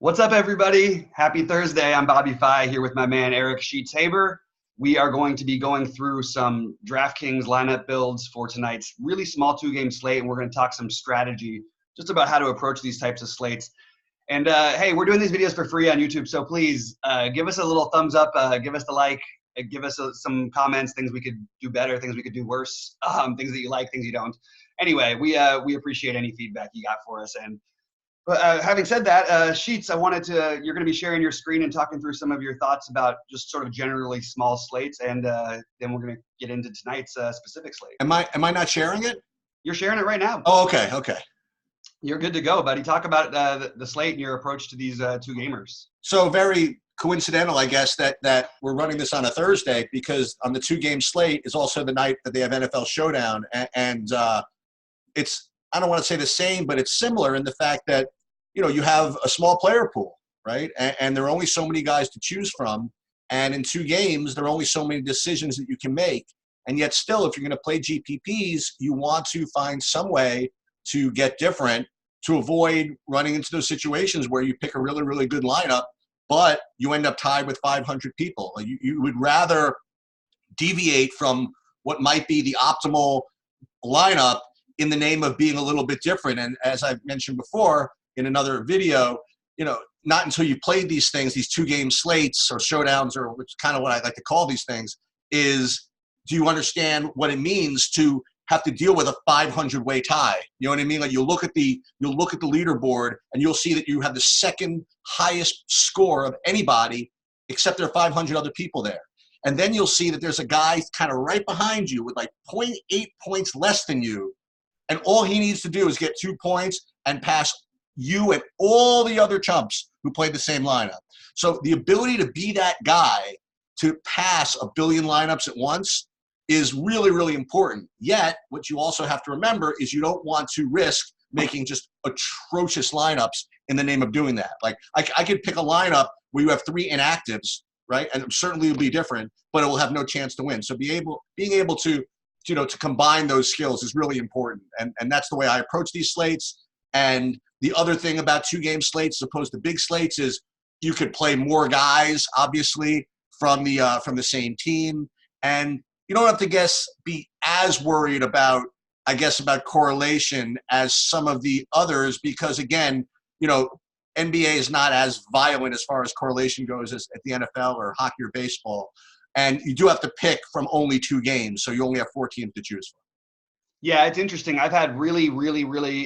What's up, everybody? Happy Thursday. I'm BobbyFi here with my man Eric Haber. We are going to be going through some Draftkings lineup builds for tonight's really small two-game slate, and we're going to talk some strategy just about how to approach these types of slates. And hey, we're doing these videos for free on YouTube, so please give us a little thumbs up, give us the like, give us some comments, things we could do better, things we could do worse, things that you like, things you don't. Anyway, we appreciate any feedback you got for us. And having said that, Sheets, you're going to be sharing your screen and talking through some of your thoughts about just sort of generally small slates, and then we're going to get into tonight's specific slate. Am I not sharing it? You're sharing it right now. Oh, okay. You're good to go, buddy. Talk about the slate and your approach to these two gamers. So very coincidental, I guess, that we're running this on a Thursday, because on the two-game slate is also the night that they have NFL Showdown, and it's, I don't want to say the same, but it's similar in the fact that, you have a small player pool, right? And there are only so many guys to choose from. And in two games, there are only so many decisions that you can make. And yet still, if you're going to play GPPs, you want to find some way to get different, to avoid running into those situations where you pick a really, really good lineup, but you end up tied with 500 people. You would rather deviate from what might be the optimal lineup in the name of being a little bit different. And as I've mentioned before in another video, not until you played these things, these two-game slates or showdowns, or which is kind of what I like to call these things, is do you understand what it means to have to deal with a 500-way tie? You know what I mean? Like you'll look at the leaderboard and you'll see that you have the second highest score of anybody, except there are 500 other people there. And then you'll see that there's a guy kind of right behind you with like 0.8 points less than you. And all he needs to do is get 2 points and pass you and all the other chumps who played the same lineup. So the ability to be that guy to pass a billion lineups at once is really, really important. Yet, what you also have to remember is you don't want to risk making just atrocious lineups in the name of doing that. Like I could pick a lineup where you have 3 inactives, right? And certainly it'll be different, but it will have no chance to win. So being able to combine those skills is really important. And that's the way I approach these slates. And the other thing about two-game slates as opposed to big slates is you could play more guys, obviously, from the same team. And you don't have to be as worried about correlation as some of the others, because again, NBA is not as violent as far as correlation goes as at the NFL or hockey or baseball. And you do have to pick from only 2 games, so you only have 4 teams to choose from. Yeah, it's interesting. I've had really,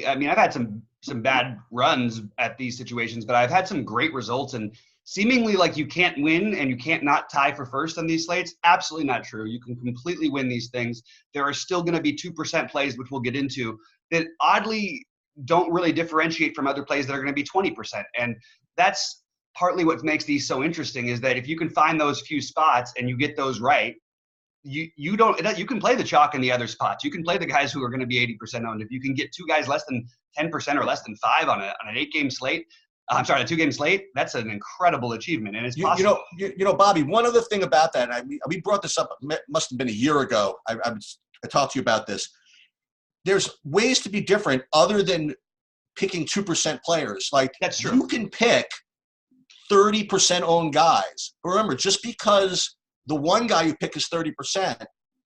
I've had some bad runs at these situations, but I've had some great results, and seemingly like you can't win and you can't not tie for first on these slates. Absolutely not true. You can completely win these things. There are still going to be 2% plays, which we'll get into, that oddly don't really differentiate from other plays that are going to be 20%. And that's partly what makes these so interesting, is that if you can find those few spots and you get those right, you can play the chalk in the other spots. You can play the guys who are going to be 80% owned. If you can get 2 guys less than 10% or less than 5 on an 8-game slate, a 2-game slate, that's an incredible achievement, and it's possible. Bobby, one other thing about that, we brought this up, it must have been a year ago. I talked to you about this. There's ways to be different other than picking 2% players. Like, that's true. You can pick 30% owned guys. But remember, just because the one guy you pick is 30%,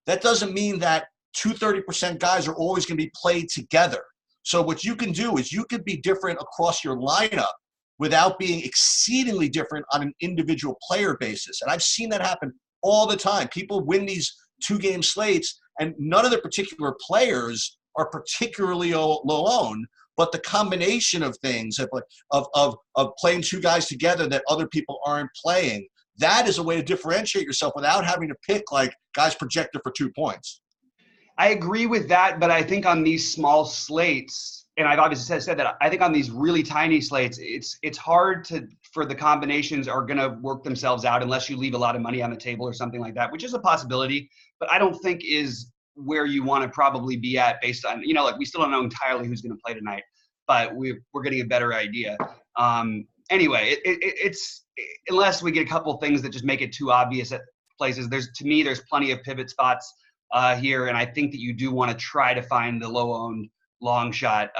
that doesn't mean that 30% guys are always going to be played together. So what you can do is you could be different across your lineup without being exceedingly different on an individual player basis. And I've seen that happen all the time. People win these 2-game slates, and none of the particular players are particularly low owned, but the combination of things of playing 2 guys together that other people aren't playing, that is a way to differentiate yourself without having to pick like guys projected for 2 points. I agree with that, but I think on these small slates, and I've obviously said that, I think on these really tiny slates, it's hard for the combinations are going to work themselves out unless you leave a lot of money on the table or something like that, which is a possibility, but I don't think is where you want to probably be at based on, we still don't know entirely who's going to play tonight, but we're getting a better idea. Anyway, it's unless we get a couple things that just make it too obvious at places. There's plenty of pivot spots here, and I think that you do want to try to find the low-owned long shot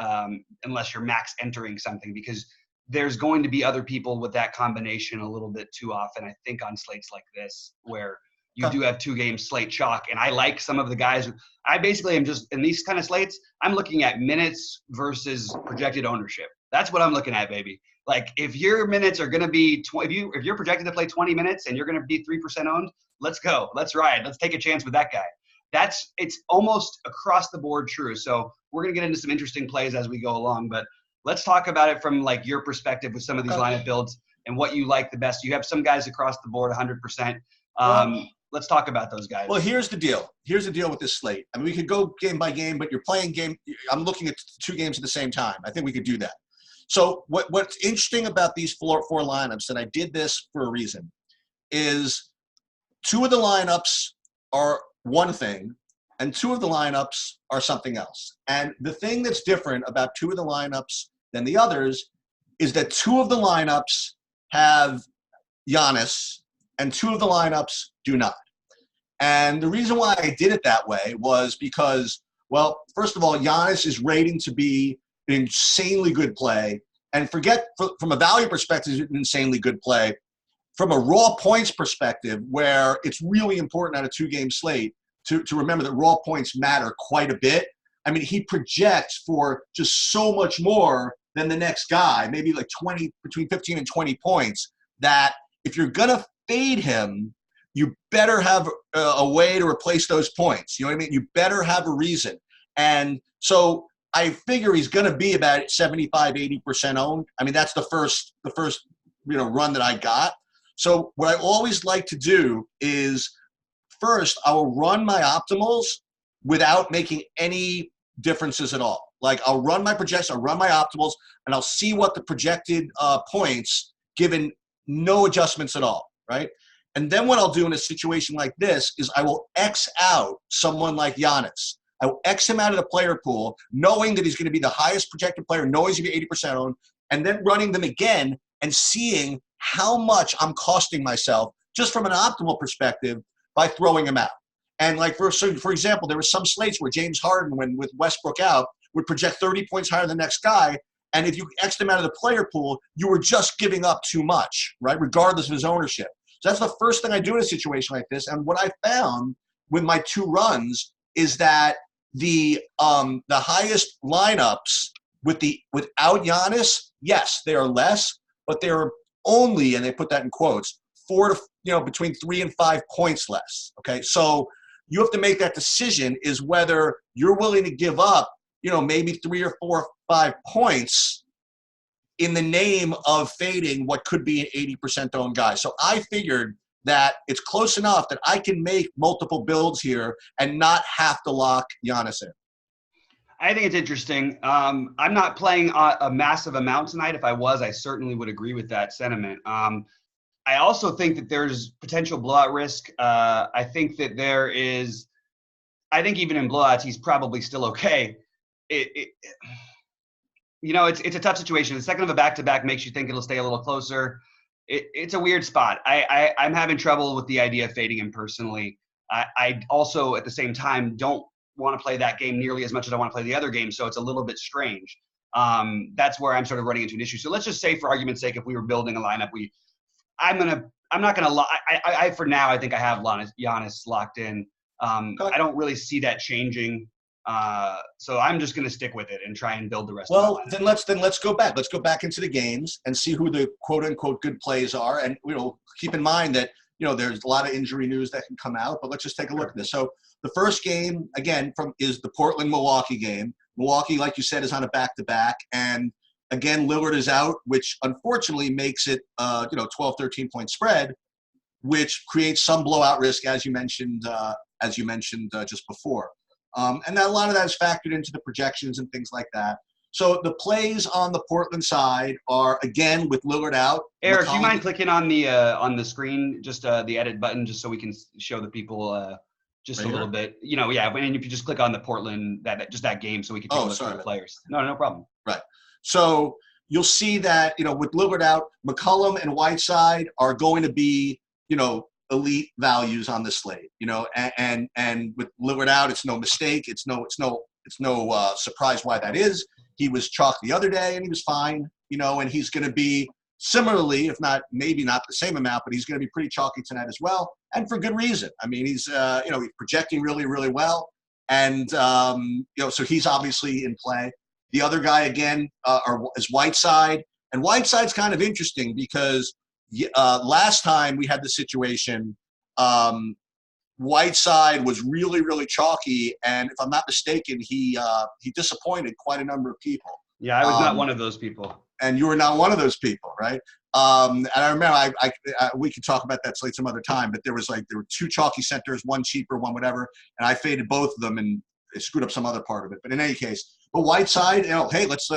unless you're max entering something, because there's going to be other people with that combination a little bit too often, I think, on slates like this, where you do have 2-game slate chalk. And I like some of the guys. I basically am just, in these kind of slates, I'm looking at minutes versus projected ownership. That's what I'm looking at, baby. Like, if your minutes are going to be, if you're projected to play 20 minutes and you're going to be 3% owned, let's go. Let's ride. Let's take a chance with that guy. It's almost across the board true. So we're going to get into some interesting plays as we go along, but let's talk about it from like your perspective with some of these lineup builds and what you like the best. You have some guys across the board, 100%. Let's talk about those guys. Well, here's the deal. Here's the deal with this slate. I mean, we could go game by game, but you're playing game. I'm looking at 2 games at the same time. I think we could do that. So what's interesting about these four lineups, and I did this for a reason, is 2 of the lineups are one thing, and 2 of the lineups are something else. And the thing that's different about 2 of the lineups than the others is that 2 of the lineups have Giannis, and 2 of the lineups do not. And the reason why I did it that way was because, well, first of all, Giannis is rating to be an insanely good play. And from a value perspective, an insanely good play. From a raw points perspective, where it's really important on a 2-game slate to remember that raw points matter quite a bit. I mean, he projects for just so much more than the next guy, maybe like between 15 and 20 points, that if you're going to fade him, you better have a way to replace those points. You know what I mean? You better have a reason. And so I figure he's going to be about 75, 80% owned. I mean, that's the first run that I got. So what I always like to do is first I will run my optimals without making any differences at all. Like, I'll run my projections, I'll run my optimals, and I'll see what the projected points given no adjustments at all, right? And then what I'll do in a situation like this is I will X out someone like Giannis. I will X him out of the player pool, knowing that he's going to be the highest projected player, knowing he's going to be 80% owned, and then running them again and seeing how much I'm costing myself just from an optimal perspective by throwing him out. And like, for example, there were some slates where James Harden, when with Westbrook out, would project 30 points higher than the next guy. And if you X'd him out of the player pool, you were just giving up too much, right? Regardless of his ownership. So that's the first thing I do in a situation like this. And what I found with my 2 runs is that the highest lineups without Giannis, yes, they are less, but they're only, and they put that in quotes, between 3 and 5 points less. Okay, so you have to make that decision is whether you're willing to give up, maybe 3 or 4 or 5 points in the name of fading what could be an 80% owned guy. So I figured that it's close enough that I can make multiple builds here and not have to lock Giannis in. I think it's interesting. I'm not playing a massive amount tonight. If I was, I certainly would agree with that sentiment. I also think that there's potential blowout risk. I think that I think even in blowouts, he's probably still okay. It's a tough situation. The second of a back-to-back makes you think it'll stay a little closer. It's a weird spot. I'm having trouble with the idea of fading him personally. I also, at the same time, don't want to play that game nearly as much as I want to play the other game, so it's a little bit strange. That's where I'm sort of running into an issue. So let's just say, for argument's sake, if we were building a lineup, I'm not gonna lie. For now, I think I have Giannis locked in. I don't really see that changing. So I'm just gonna stick with it and try and build the rest. Well, then let's go back. Let's go back into the games and see who the quote unquote good plays are. And keep in mind that there's a lot of injury news that can come out. But let's just take a look at this. So the first game again is the Portland-Milwaukee game. Milwaukee, like you said, is on a back-to-back, and again Lillard is out, which unfortunately makes it 12, 13 point spread, which creates some blowout risk, as you mentioned just before. And a lot of that is factored into the projections and things like that. So the plays on the Portland side are, again, with Lillard out. Eric, do you mind clicking on the screen, just the edit button, just so we can show the people just right a little bit? And if you just click on the Portland, that game, so we can take a look at the players. No problem. Right. So you'll see that, with Lillard out, McCollum and Whiteside are going to be, elite values on the slate, and with Lillard out, it's no mistake. It's no surprise why that is. He was chalk the other day and he was fine. and he's going to be similarly, if not maybe not the same amount, but he's going to be pretty chalky tonight as well, and for good reason. I mean, he's he's projecting really, really well, and so he's obviously in play. The other guy again is Whiteside, and Whiteside's kind of interesting because last time we had the situation. Whiteside was really, really chalky, and if I'm not mistaken, he disappointed quite a number of people. Yeah, I was not one of those people. And you were not one of those people, right? And I remember we could talk about that slate some other time, but there were two chalky centers, one cheaper, one whatever, and I faded both of them and it screwed up some other part of it. But in any case, but Whiteside, hey, let's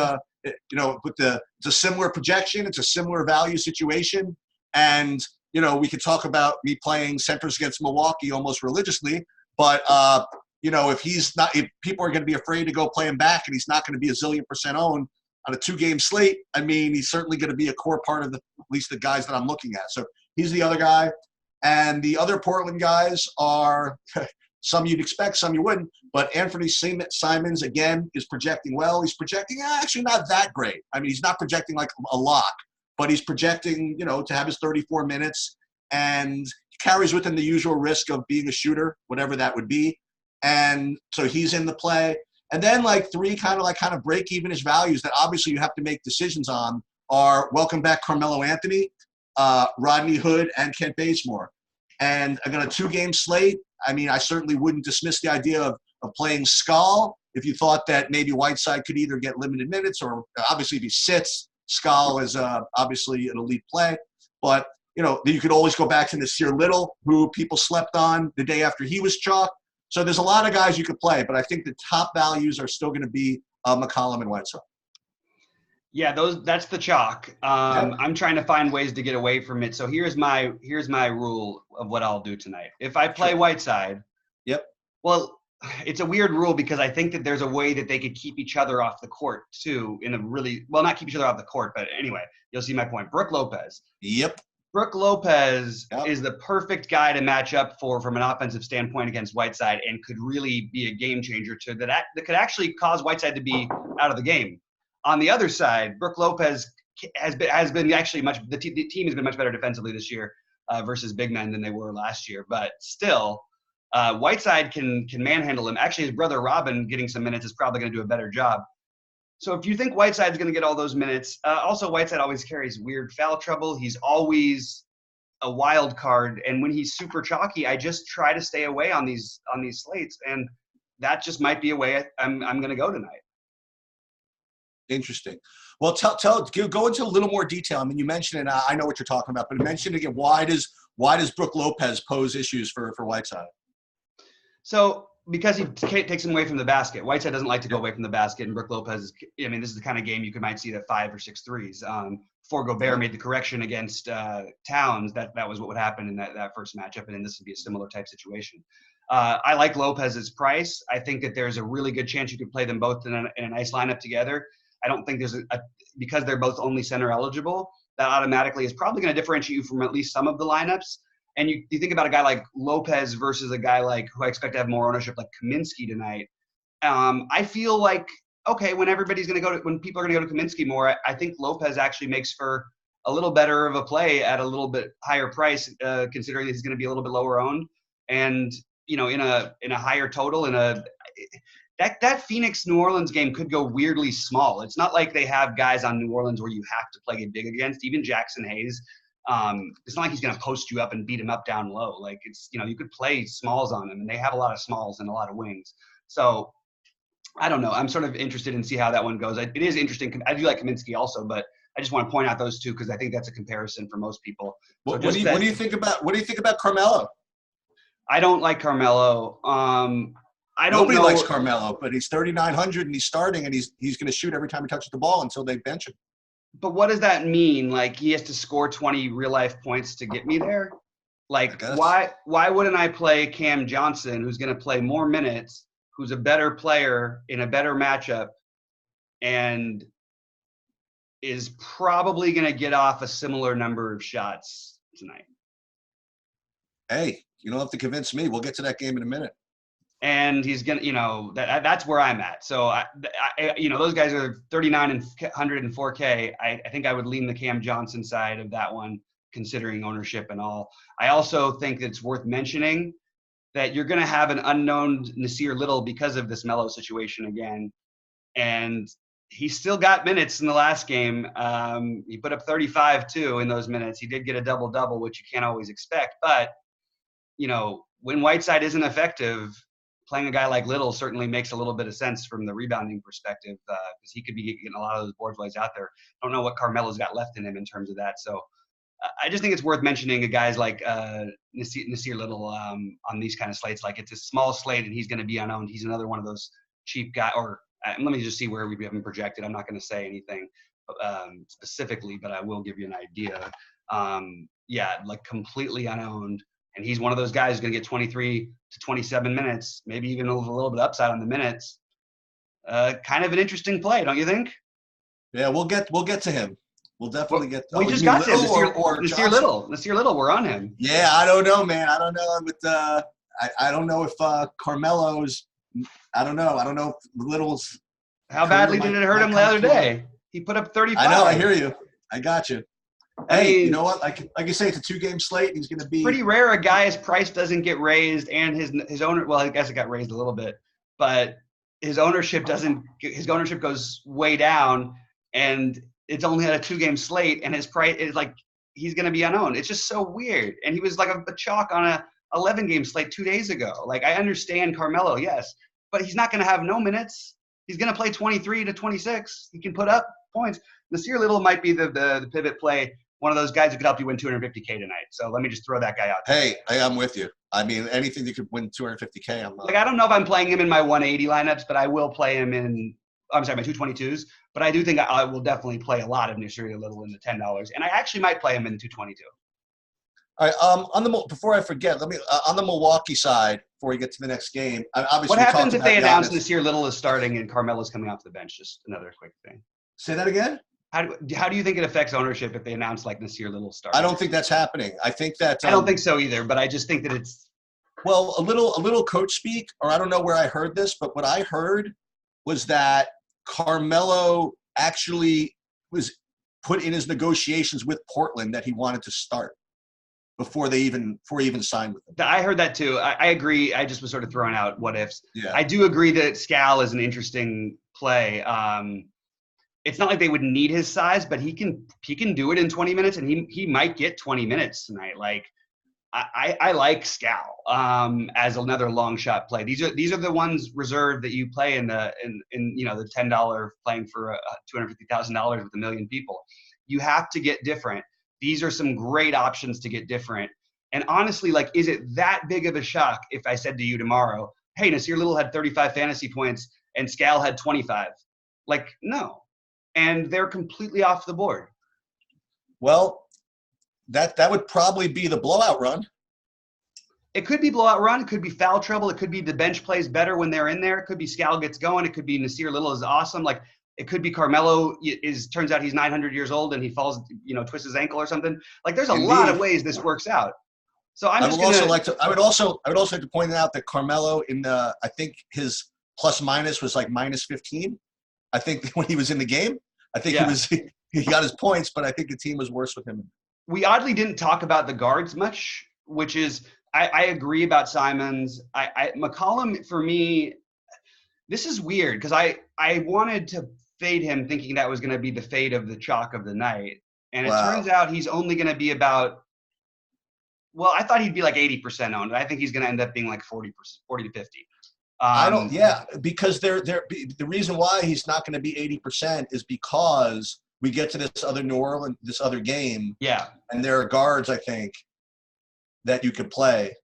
it's a similar projection, it's a similar value situation, and we could talk about me playing centers against Milwaukee almost religiously, but if people are going to be afraid to go play him back and he's not going to be a zillion % owned on a 2-game slate, I mean, he's certainly going to be a core part of at least the guys that I'm looking at. So he's the other guy. And the other Portland guys are some you'd expect, some you wouldn't. But Anthony Simons, again, is projecting well. He's projecting actually not that great. I mean, he's not projecting like a lock, but he's projecting, to have his 34 minutes, and carries with him the usual risk of being a shooter, whatever that would be. And so he's in the play. And then like three kind of break-even-ish values that obviously you have to make decisions on are welcome back Carmelo Anthony, Rodney Hood, and Kent Bazemore. And I got a 2-game slate. I mean, I certainly wouldn't dismiss the idea of playing Skal if you thought that maybe Whiteside could either get limited minutes or obviously if he sits, Skal is obviously an elite play. But, you could always go back to Nasir Little, who people slept on the day after he was chalk. So there's a lot of guys you could play, but I think the top values are still going to be McCollum and Whiteside. Yeah, that's the chalk. I'm trying to find ways to get away from it. So here's my rule of what I'll do tonight. If I play Whiteside, well, it's a weird rule because I think that there's a way that they could keep each other off the court too in a really – well, not keep each other off the court, but anyway, you'll see my point. Brook Lopez. Yep. Brook Lopez is the perfect guy to match up for from an offensive standpoint against Whiteside and could really be a game changer that could actually cause Whiteside to be out of the game. On the other side, Brook Lopez has been actually the team has been much better defensively this year versus big men than they were last year. But still, Whiteside can manhandle him. Actually, his brother Robin getting some minutes is probably going to do a better job. So if you think Whiteside's going to get all those minutes, also Whiteside always carries weird foul trouble. He's always a wild card, and when he's super chalky, I just try to stay away on these slates, and that just might be a way I'm going to go tonight. Interesting. Well, go into a little more detail. I mean, you mentioned it. I know what you're talking about, but mention again. Why does Brook Lopez pose issues for Whiteside? So because he takes him away from the basket. Whiteside doesn't like to go away from the basket, and Brook Lopez. I mean, this is the kind of game you might see the 5 or 6 threes. Before Gobert made the correction against Towns, that was what would happen in that first matchup, and then this would be a similar type situation. I like Lopez's price. I think that there's a really good chance you could play them both in a nice lineup together. I don't think there's because they're both only center eligible, that automatically is probably going to differentiate you from at least some of the lineups. And you think about a guy like Lopez versus a guy like who I expect to have more ownership like Kaminsky tonight. I feel like, okay, when people are going to go to Kaminsky more, I think Lopez actually makes for a little better of a play at a little bit higher price, considering he's going to be a little bit lower owned. And, in a higher total, that Phoenix New Orleans game could go weirdly small. It's not like they have guys on New Orleans where you have to play it big against. Even Jackson Hayes, it's not like he's going to post you up and beat him up down low. Like it's, you could play smalls on them, and they have a lot of smalls and a lot of wings. So I don't know. I'm sort of interested in see how that one goes. It is interesting. I do like Kaminsky also, but I just want to point out those two because I think that's a comparison for most people. So what do you think about Carmelo? I don't like Carmelo. Nobody likes Carmelo, but he's 3,900 and he's starting, and he's going to shoot every time he touches the ball until they bench him. But what does that mean? Like he has to score 20 real life points to get me there? Like why wouldn't I play Cam Johnson, who's going to play more minutes, who's a better player in a better matchup, and is probably going to get off a similar number of shots tonight? Hey, you don't have to convince me. We'll get to that game in a minute. and he's gonna, that's where I'm at. So those guys are 39 and 104K. I think I would lean the Cam Johnson side of that one, considering ownership and all. I also think that it's worth mentioning that you're going to have an unknown Nasir Little because of this Melo situation again, and he still got minutes in the last game. He put up 35 too in those minutes. He did get a double-double, which you can't always expect, but when Whiteside isn't effective, playing a guy like Little certainly makes a little bit of sense from the rebounding perspective, because he could be getting a lot of those boards while he's out there. I don't know what Carmelo's got left in him in terms of that. So I just think it's worth mentioning guys like Nasir Little on these kind of slates. Like, it's a small slate and he's going to be unowned. He's another one of those cheap guys. Or let me just see where we have him projected. I'm not going to say anything specifically, but I will give you an idea. Like completely unowned. And he's one of those guys who's going to get 23 to 27 minutes, maybe even a little bit upside on the minutes. Kind of an interesting play, don't you think? Yeah, we'll get to him. We'll definitely get. We just got to him. Nasir Little. We're on him. Yeah, I don't know, man. I don't know with I don't know if Carmelo's. I don't know. I don't know if Little's. How badly did it hurt him the other day? He put up 35. I know. I hear you. I got you. Hey, you know what? Like you say, it's a 2-game slate. He's going to be pretty rare. A guy's price doesn't get raised, and his owner. Well, I guess it got raised a little bit, but his ownership doesn't. His ownership goes way down, and it's only at a 2-game slate, and his price is like he's going to be unowned. It's just so weird. And he was like a chalk on a 11-game slate 2 days ago. Like, I understand Carmelo, yes, but he's not going to have no minutes. He's going to play 23 to 26. He can put up points. Nasir Little might be the pivot play. One of those guys who could help you win 250K tonight. So let me just throw that guy out there. Hey, I'm with you. I mean, anything that could win 250K, I'm like, I don't know if I'm playing him in my 180 lineups, but I will play him in, my 222s. But I do think I will definitely play a lot of Nasir Little in the $10. And I actually might play him in 222. All right. Before I forget, let me on the Milwaukee side, before we get to the next game. What happens if they announce Nasir Little is starting and Carmelo's coming off the bench? Just another quick thing. Say that again. How do you think it affects ownership if they announce like Nasir Little starting? I don't think that's happening. I think that I don't think so either. But I just think that it's a little coach speak, or I don't know where I heard this, but what I heard was that Carmelo actually was put in his negotiations with Portland that he wanted to start before he even signed with them. I heard that too. I agree. I just was sort of throwing out what ifs. Yeah. I do agree that Scal is an interesting play. It's not like they would need his size, but he can do it in 20 minutes, and he might get 20 minutes tonight. Like, I like Scal as another long shot play. These are the ones reserved that you play in the $10 playing for $250,000 with 1 million people. You have to get different. These are some great options to get different. And honestly, like, is it that big of a shock if I said to you tomorrow, hey, Nasir Little had 35 fantasy points and Scal had 25? Like, no. And they're completely off the board. Well, that would probably be the blowout run. It could be blowout run. It could be foul trouble. It could be the bench plays better when they're in there. It could be Scal gets going. It could be Nasir Little is awesome. Like, it could be Carmelo turns out he's 900 years old and he falls, twists his ankle or something. Like, there's a lot of ways this works out. So I would also like to point out that Carmelo I think his plus minus was like minus 15. I think when he was in the game, I think he got his points, but I think the team was worse with him. We oddly didn't talk about the guards much, which is I agree about Simons. McCollum, for me, this is weird because I wanted to fade him thinking that was going to be the fade of the chalk of the night. And it turns out he's only going to be about, well, I thought he'd be like 80% owned. I think he's going to end up being like 40 to 50. Because the reason why he's not going to be 80% is because we get to this other game. Yeah. And there are guards, I think, that you could play.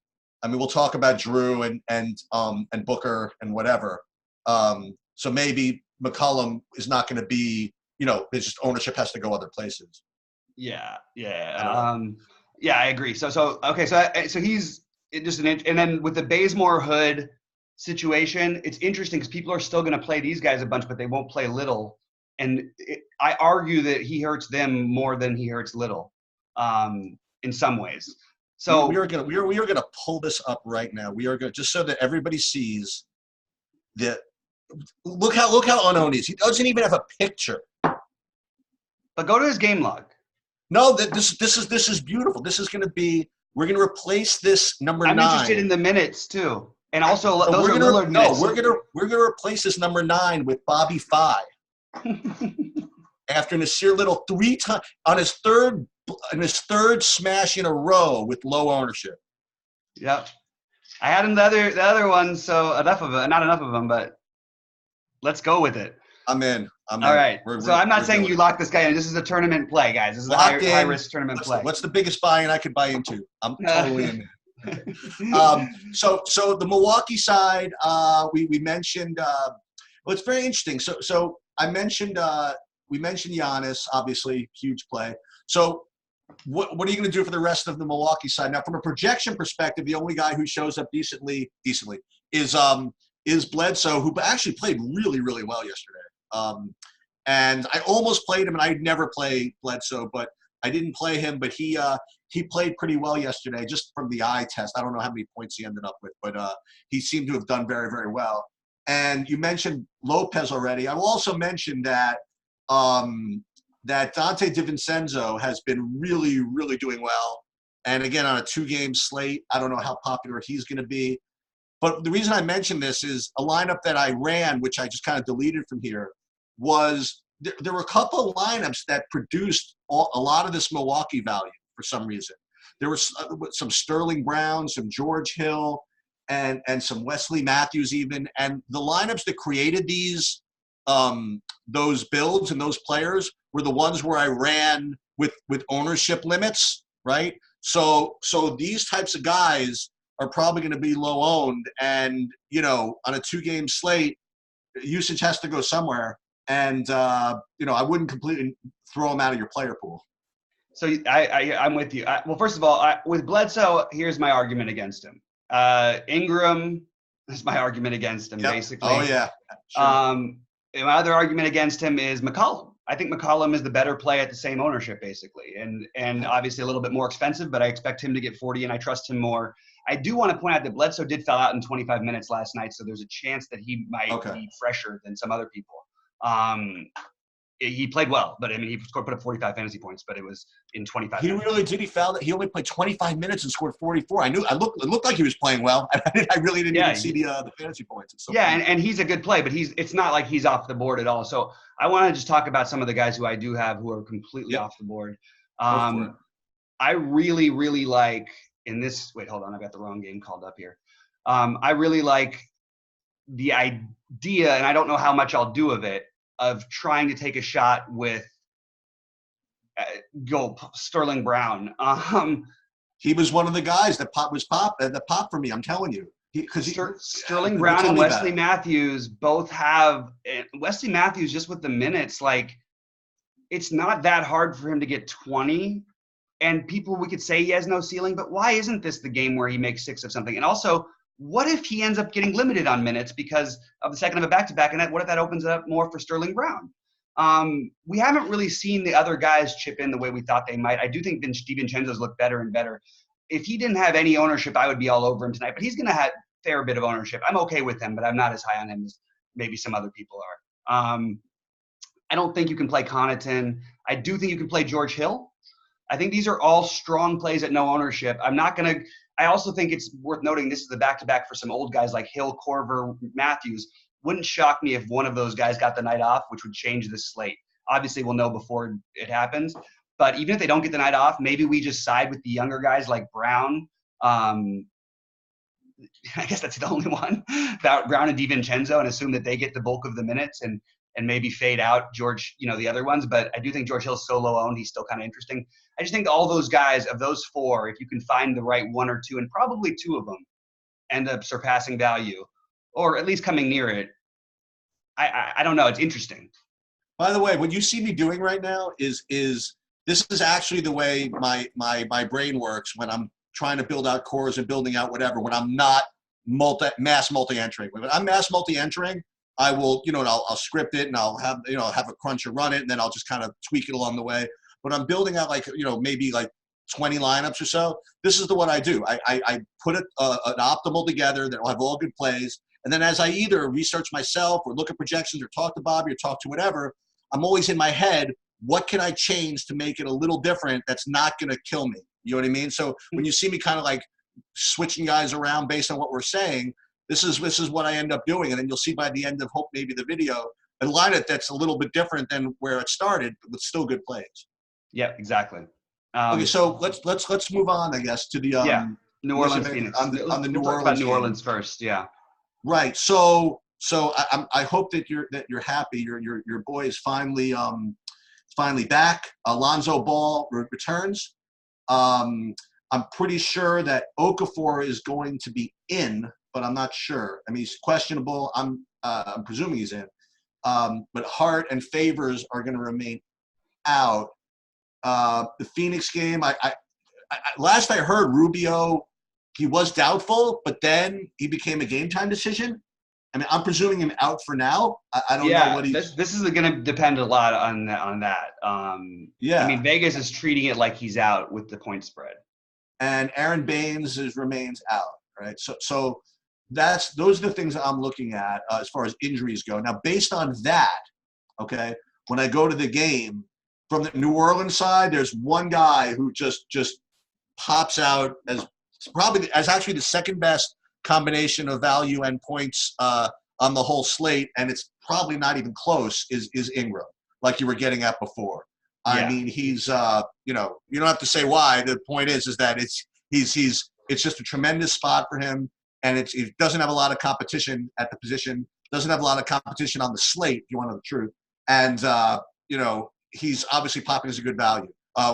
I mean, we'll talk about Drew and Booker and whatever. So maybe McCollum is not going to be, it's just ownership has to go other places. Yeah. Yeah, I agree. So he's just and then with the Bazemore Hood situation, it's interesting because people are still going to play these guys a bunch, but they won't play Little. And I argue that he hurts them more than he hurts Little in some ways. So we are gonna pull this up right now. We are going just so that everybody sees that. Look how unowned he is. He doesn't even have a picture. but go to his game log. No, this is beautiful. This is going to be. We're going to replace this number 9. I'm interested in the minutes too, and also No, those are Lillard minutes. We're gonna replace this number 9 with BobbyFi. After Nasir Little 3 times on his third smash in a row with low ownership. Yep, I had him the other one, so not enough of them, but let's go with it. I'm in. All right. So I'm not saying you lock this guy in. This is a tournament play, guys. This is a high risk tournament play. What's the biggest buy-in I could buy into? I'm totally in. So the Milwaukee side, we mentioned. Well, it's very interesting. So I mentioned we mentioned Giannis, obviously huge play. So what are you going to do for the rest of the Milwaukee side now? From a projection perspective, the only guy who shows up decently is Bledsoe, who actually played really, really well yesterday. And I almost played him, and I'd never play Bledsoe, but I didn't play him. But he played pretty well yesterday, just from the eye test. I don't know how many points he ended up with, but he seemed to have done very, very well. And you mentioned Lopez already. I will also mention that that Dante DiVincenzo has been really, really doing well. And again, on a 2-game slate, I don't know how popular he's going to be. But the reason I mention this is a lineup that I ran, which I just kind of deleted from here, was there were a couple of lineups that produced a lot of this Milwaukee value for some reason. There was some Sterling Brown, some George Hill, and some Wesley Matthews even. And the lineups that created these those builds and those players were the ones where I ran with ownership limits, right? So these types of guys are probably going to be low owned, and on a 2-game slate, usage has to go somewhere, and I wouldn't completely throw them out of your player pool. So I'm with you. Well, first of all, with Bledsoe, here's my argument against him. Ingram is my argument against him, basically. Oh yeah. Sure. My other argument against him is McCollum. I think McCollum is the better play at the same ownership, basically, and obviously a little bit more expensive, but I expect him to get 40, and I trust him more. I do want to point out that Bledsoe did foul out in 25 minutes last night, so there's a chance that he might be fresher than some other people. He played well, but I mean, he put up 45 fantasy points, but it was in 25 minutes. He really did. He fouled. He only played 25 minutes and scored 44. It looked like he was playing well. I really didn't even see the fantasy points. And he's a good play, but it's not like he's off the board at all. So I want to just talk about some of the guys who I do have who are completely off the board. I really, really like in this. Wait, hold on. I've got the wrong game called up here. I really like the idea, and I don't know how much I'll do of it, of trying to take a shot with Sterling Brown. He was one of the guys that pop for me. I'm telling you, Sterling Brown and Wesley Matthews both have. Wesley Matthews just with the minutes, like it's not that hard for him to get 20. And we could say he has no ceiling, but why isn't this the game where he makes 6 of something? And also, what if he ends up getting limited on minutes because of the second of a back-to-back? And what if that opens it up more for Sterling Brown? We haven't really seen the other guys chip in the way we thought they might. I do think DiVincenzo's look better and better. If he didn't have any ownership, I would be all over him tonight. But he's going to have a fair bit of ownership. I'm okay with him, but I'm not as high on him as maybe some other people are. I don't think you can play Connaughton. I do think you can play George Hill. I think these are all strong plays at no ownership. I also think it's worth noting this is the back-to-back for some old guys like Hill, Korver, Matthews. Wouldn't shock me if one of those guys got the night off, which would change the slate. Obviously, we'll know before it happens. But even if they don't get the night off, maybe we just side with the younger guys like Brown. I guess that's the only one, Brown and DiVincenzo, and assume that they get the bulk of the minutes and maybe fade out George, the other ones. But I do think George Hill's so low owned, he's still kind of interesting. I just think all those guys, of those 4, if you can find the right 1 or 2, and probably 2 of them end up surpassing value, or at least coming near it, I don't know. It's interesting. By the way, what you see me doing right now is this is actually the way my brain works when I'm trying to build out cores and building out whatever, when I'm not mass multi-entering. When I'm mass multi-entering, I will, and I'll script it and I'll have, have a cruncher run it, and then I'll just kind of tweak it along the way. But I'm building out maybe 20 lineups or so, this is what I do. I put an optimal together that will have all good plays. And then as I either research myself or look at projections or talk to Bobby or talk to whatever, I'm always in my head, what can I change to make it a little different that's not going to kill me? You know what I mean? So when you see me kind of like switching guys around based on what we're saying, this is what I end up doing. And then you'll see by the end of maybe the video, a lineup that's a little bit different than where it started, but still good plays. Yeah, exactly. Okay, so let's move on, I guess, to the New Orleans Phoenix. on the New Orleans about New game. Orleans first. Yeah. Right. So I hope that you're happy. Your boy is finally back. Alonzo Ball returns. I'm pretty sure that Okafor is going to be in, but I'm not sure. I mean, he's questionable. I'm presuming he's in. But Hart and Favors are going to remain out. The Phoenix game, I last I heard, Rubio, he was doubtful, but then he became a game time decision. I mean, I'm presuming him out for now. I don't know what he's. This is going to depend a lot on that. I mean, Vegas is treating it like he's out with the point spread. And Aaron Baines remains out, right? So those are the things that I'm looking at as far as injuries go. Now, based on that, okay, when I go to the game, from the New Orleans side, there's one guy who just pops out as actually the second best combination of value and points on the whole slate, and it's probably not even close, is Ingram, like you were getting at before. Yeah. I mean, he's you don't have to say why. The point is that it's just a tremendous spot for him, and it doesn't have a lot of competition at the position, doesn't have a lot of competition on the slate, if you want to know the truth. And he's obviously popping as a good value.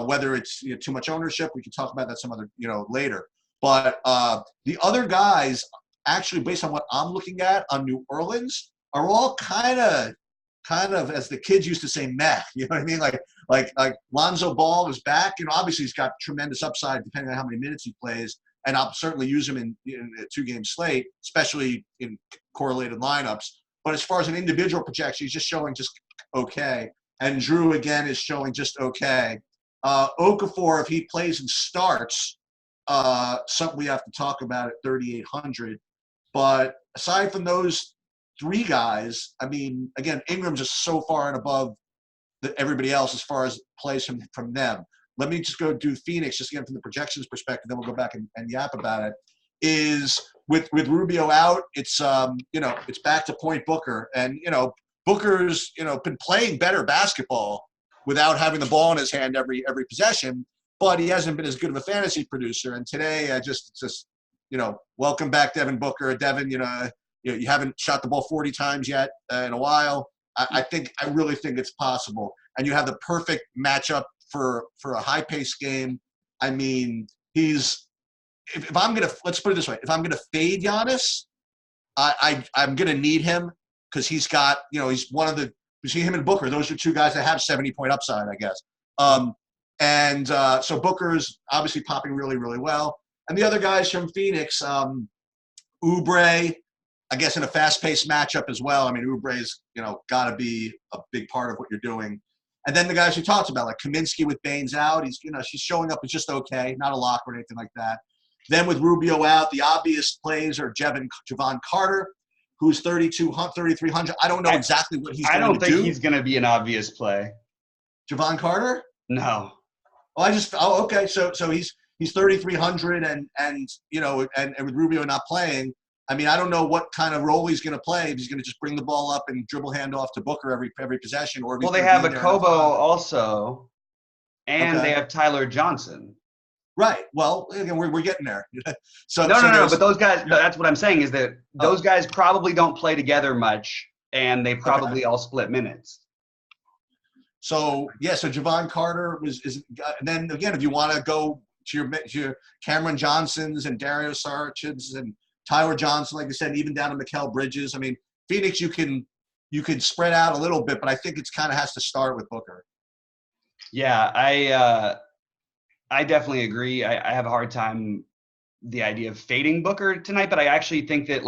Whether it's too much ownership, we can talk about that some other later. But the other guys, actually, based on what I'm looking at on New Orleans, are all kind of, as the kids used to say, meh. You know what I mean? Like Lonzo Ball is back. Obviously he's got tremendous upside depending on how many minutes he plays, and I'll certainly use him in a two-game slate, especially in correlated lineups. But as far as an individual projection, he's just showing just okay. And Drew, again, is showing just okay. Okafor, if he plays and starts, something we have to talk about at 3,800. But aside from those three guys, I mean, again, Ingram's just so far and above everybody else as far as plays from them. Let me just go do Phoenix, just again from the projections perspective, then we'll go back and yap about it. Is with Rubio out, it's it's back to point Booker. And Booker's been playing better basketball without having the ball in his hand every possession, but he hasn't been as good of a fantasy producer. And today, I just welcome back Devin Booker. Devin, you haven't shot the ball 40 times yet in a while. I really think it's possible. And you have the perfect matchup for a high-paced game. I mean, let's put it this way. If I'm going to fade Giannis, I'm going to need him because he's got, he's one of the – between him and Booker, those are two guys that have 70-point upside, I guess. So Booker's obviously popping really, really well. And the other guys from Phoenix, Oubre, I guess in a fast-paced matchup as well. I mean, Oubre's, got to be a big part of what you're doing. And then the guys you talked about, like Kaminsky with Baines out, she's showing up as just okay, not a lock or anything like that. Then with Rubio out, the obvious plays are Javon Carter, who's 3,300. I don't know exactly what he's going to do. I don't think he's going to be an obvious play. Javon Carter? No. Okay. So he's 3,300 and with Rubio not playing, I mean, I don't know what kind of role he's going to play. If he's going to just bring the ball up and dribble handoff to Booker every possession, or they have a Kobo also, and they have Tyler Johnson. Right. Well, again, we're getting there. No. But those guys, that's what I'm saying is that those guys probably don't play together much, and they probably all split minutes. So Javon Carter is. And then again, if you want to go to your Cameron Johnsons and Dario Saric's and Tyler Johnson, like I said, even down to Mikal Bridges. I mean, Phoenix, you can spread out a little bit, but I think it's kind of has to start with Booker. Yeah, I definitely agree. I have a hard time the idea of fading Booker tonight, but I actually think that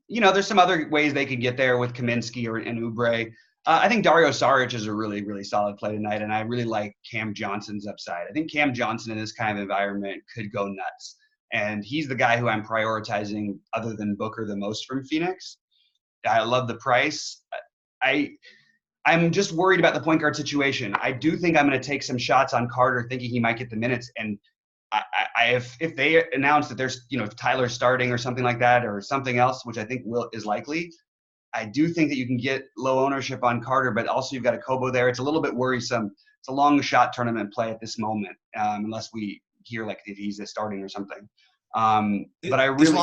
there's some other ways they could get there with Kaminsky and Oubre. I think Dario Saric is a really, really solid play tonight, and I really like Cam Johnson's upside. I think Cam Johnson in this kind of environment could go nuts, and he's the guy who I'm prioritizing other than Booker the most from Phoenix. I love the price. I'm just worried about the point guard situation. I do think I'm going to take some shots on Carter, thinking he might get the minutes. And if they announce that there's if Tyler's starting or something like that or something else, which I think is likely, I do think that you can get low ownership on Carter, but also you've got a Kobo there. It's a little bit worrisome. It's a long shot tournament play at this moment, unless we hear like if he's starting or something. But I really is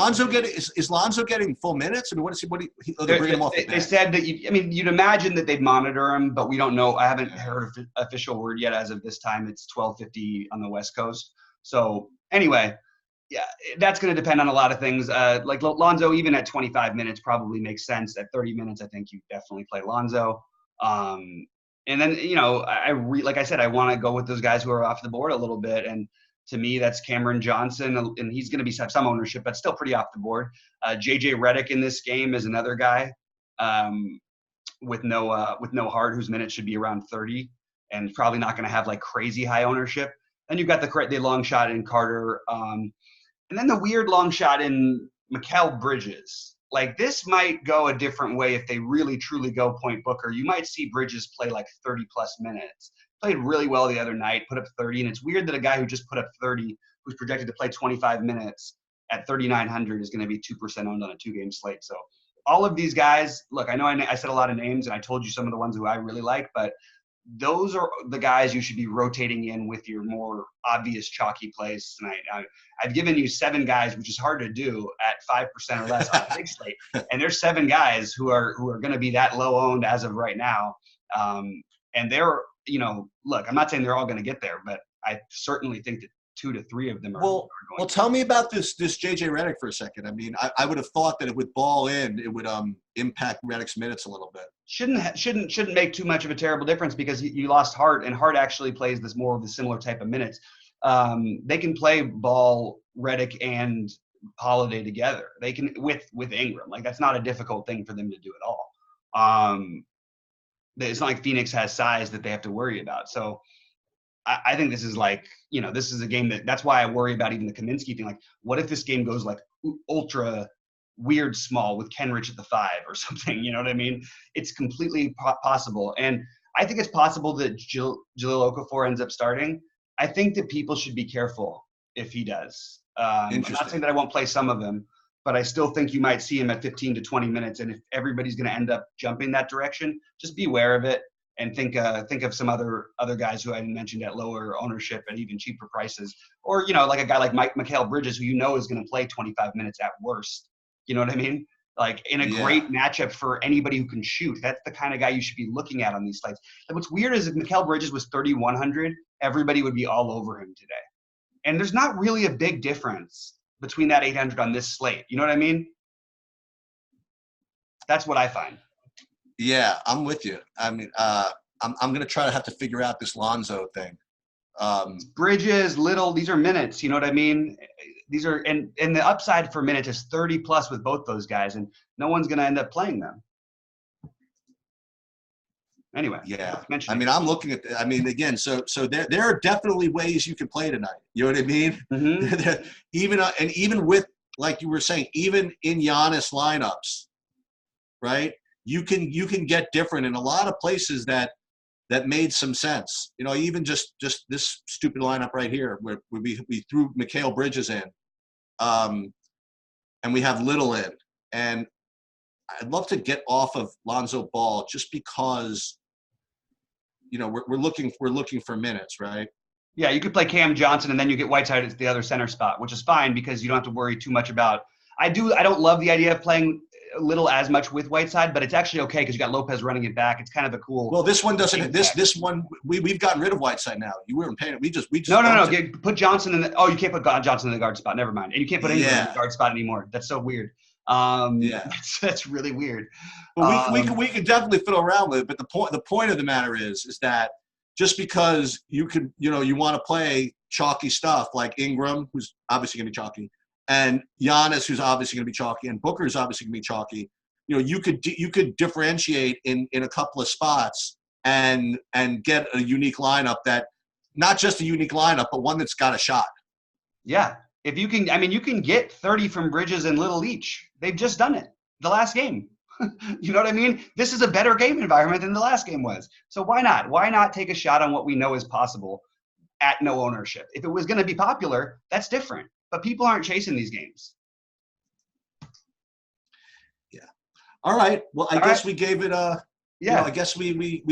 Lonzo getting full minutes? I mean, they're bringing him off the bench. They said that you'd imagine that they'd monitor him, but we don't know. I haven't heard an official word yet. As of this time, it's 12:50 on the West Coast. So anyway, yeah, that's going to depend on a lot of things. Like Lonzo, even at 25 minutes, probably makes sense. At 30 minutes, I think you definitely play Lonzo. And then like I said, I want to go with those guys who are off the board a little bit. And to me, that's Cameron Johnson, and he's going to have some ownership, but still pretty off the board. JJ Redick in this game is another guy with no Hart, whose minutes should be around 30, and probably not going to have like crazy high ownership. Then you've got the long shot in Carter, and then the weird long shot in Mikal Bridges. Like this might go a different way if they really truly go point Booker. You might see Bridges play like 30 plus minutes. Played really well the other night, put up 30, and it's weird that a guy who just put up 30, who's projected to play 25 minutes at 3,900 is going to be 2% owned on a 2-game slate. So all of these guys, look, I know I said a lot of names, and I told you some of the ones who I really like, but those are the guys you should be rotating in with your more obvious chalky plays tonight. I've given you 7 guys, which is hard to do at 5% or less on a big slate, and there's 7 guys who are going to be that low owned as of right now, and they're look, I'm not saying they're all going to get there, but I certainly think that 2 to 3 of them are. Well, tell me about this JJ Redick for a second. I mean, I would have thought that it would ball in, it would impact Redick's minutes a little bit. Shouldn't make too much of a terrible difference because you lost Hart, and Hart actually plays this more of the similar type of minutes. They can play Ball, Redick, and Holiday together. They can with Ingram. Like that's not a difficult thing for them to do at all. It's not like Phoenix has size that they have to worry about. So I think this is like, this is a game that's why I worry about even the Kaminsky thing. Like, what if this game goes like ultra weird small with Kenrich at the 5 or something? You know what I mean? It's completely possible. And I think it's possible that Jahlil Okafor ends up starting. I think that people should be careful if he does. I'm not saying that I won't play some of them, but I still think you might see him at 15 to 20 minutes. And if everybody's going to end up jumping that direction, just be aware of it and think of some other guys who I mentioned at lower ownership and even cheaper prices. Or, like a guy like Mikal Bridges, who is going to play 25 minutes at worst. You know what I mean? Like in a great matchup for anybody who can shoot. That's the kind of guy you should be looking at on these sites. And what's weird is if Mikal Bridges was 3,100, everybody would be all over him today. And there's not really a big difference between that 800 on this slate. You know what I mean? That's what I find. Yeah, I'm with you. I mean, I'm going to try to have to figure out this Lonzo thing. Bridges, Little, these are minutes. You know what I mean? These are, and the upside for minutes is 30 plus with both those guys, and no one's going to end up playing them. Anyway, yeah. I mean, I'm looking at. I mean, again, so there are definitely ways you can play tonight. You know what I mean? Mm-hmm. even with, like you were saying, even in Giannis lineups, right? You can get different in a lot of places that made some sense. Even just this stupid lineup right here where we threw Mikal Bridges in, and we have Little in, and I'd love to get off of Lonzo Ball just because. We're looking for minutes, right? Yeah, you could play Cam Johnson and then you get Whiteside at the other center spot, which is fine because you don't have to worry too much about. I don't love the idea of playing Little as much with Whiteside, but it's actually okay because you got Lopez running it back. It's kind of a cool. Well, this one doesn't. This one we've gotten rid of Whiteside now. You weren't paying it. We just no. Put Johnson in the. Oh, you can't put Johnson in the guard spot. Never mind. And you can't put Ingram in the guard spot anymore. That's so weird. That's really weird. But we could definitely fiddle around with it. But the point of the matter is that just because you could, you want to play chalky stuff like Ingram, who's obviously going to be chalky, and Giannis, who's obviously going to be chalky, and Booker is obviously going to be chalky. you could differentiate in a couple of spots and get a unique lineup that not just a unique lineup, but one that's got a shot. Yeah. If you can, I mean, you can get 30 from Bridges and Little each. They've just done it the last game. You know what I mean? This is a better game environment than the last game was. So why not? Why not take a shot on what we know is possible at no ownership? If it was going to be popular, that's different. But people aren't chasing these games. Yeah. All right. Well, I guess we gave it a. Yeah. I guess we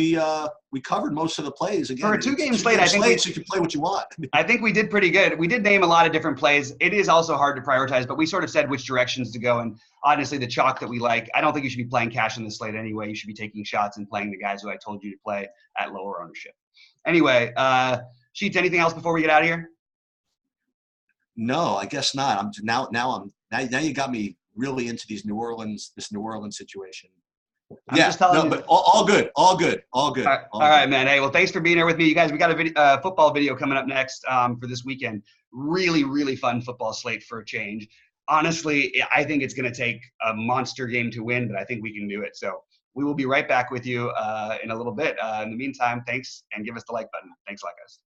covered most of the plays. Again, for a two-game slate, I think you can play what you want. I think we did pretty good. We did name a lot of different plays. It is also hard to prioritize, but we sort of said which directions to go. And honestly, the chalk that we like, I don't think you should be playing cash in the slate anyway. You should be taking shots and playing the guys who I told you to play at lower ownership. Anyway, Sheets, anything else before we get out of here? No, I guess not. Now you got me really into this New Orleans situation. I'm just telling you. But all good. All right, man. Hey, well, thanks for being here with me. You guys, we got a football video coming up next for this weekend. Really, really fun football slate for a change. Honestly, I think it's going to take a monster game to win, but I think we can do it. So we will be right back with you in a little bit. In the meantime, thanks, and give us the like button. Thanks a lot, guys.